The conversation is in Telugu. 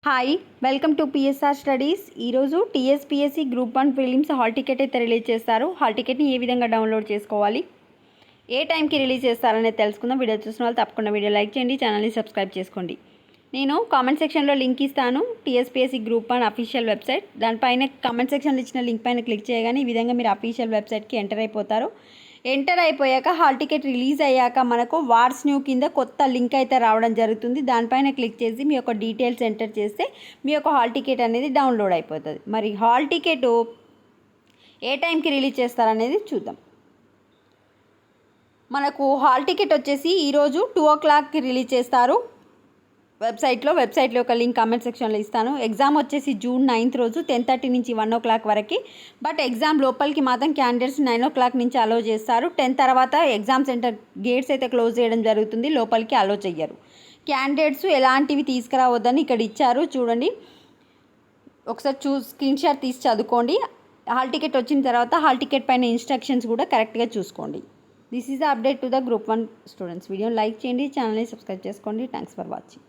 Hi welcome to PSR studies. ఈరోజు TSPSC group 1 prelims hall ticket అయితే రిలీజ్ చేస్తారు. హాల్ టికెట్ని ఏ విధంగా డౌన్లోడ్ చేసుకోవాలి, ఏ టైంకి రిలీజ్ చేస్తారనేది తెలుసుకుందాం. వీడియో చూసిన వాళ్ళు తప్పకుండా వీడియో లైక్ చేయండి, ఛానల్ని సబ్స్క్రైబ్ చేసుకోండి. నేను కామెంట్ సెక్షన్లో లింక్ ఇస్తాను. టీఎస్పీఎస్సీ గ్రూప్ 1 అఫీషియల్ వెబ్సైట్, దానిపైన కామెంట్ సెక్షన్లో ఇచ్చిన లింక్ పైన క్లిక్ చేయగానే ఈ విధంగా మీరు అఫీషియల్ వెబ్సైట్కి ఎంటర్ అయిపోతారు. ఎంటర్ అయిపోయాక హాల్ టికెట్ రిలీజ్ అయ్యాక మనకు వాట్స్ న్యూ కింద కొత్త లింక్ అయితే రావడం జరుగుతుంది. దానిపైన క్లిక్ చేసి మీ యొక్క డీటెయిల్స్ ఎంటర్ చేస్తే మీ యొక్క హాల్ టికెట్ అనేది డౌన్లోడ్ అయిపోతుంది. మరి హాల్ టికెట్ ఏ టైంకి రిలీజ్ చేస్తారనేది చూద్దాం. మనకు హాల్ టికెట్ వచ్చేసి ఈరోజు 2 o'clockకి రిలీజ్ చేస్తారు. వెబ్సైట్లో యొక్క లింక్ కామెంట్ సెక్షన్లో ఇస్తాను. ఎగ్జామ్ వచ్చేసి జూన్ 9th రోజు 10:30 నుంచి 1 o'clock వరకు. బట్ ఎగ్జామ్ లోపలికి మాత్రం క్యాండిడేట్స్ 9 o'clock నుంచి అలో చేస్తారు. 10 తర్వాత ఎగ్జామ్ సెంటర్ గేట్స్ అయితే క్లోజ్ చేయడం జరుగుతుంది, లోపలికి అలో చెయ్యరు. క్యాండిడేట్స్ ఎలాంటివి తీసుకురావద్దని ఇక్కడ ఇచ్చారు, చూడండి. ఒకసారి స్క్రీన్ షాట్ తీసి చదువుకోండి. హాల్ టికెట్ వచ్చిన తర్వాత హాల్ టికెట్ పైన ఇన్స్ట్రక్షన్స్ కూడా కరెక్ట్గా చూసుకోండి. This is the update to the group 1 students. వీడియోని లైక్ చేయండి, ఛానల్ని సబ్స్క్రైబ్ చేసుకోండి. Thanks for watching.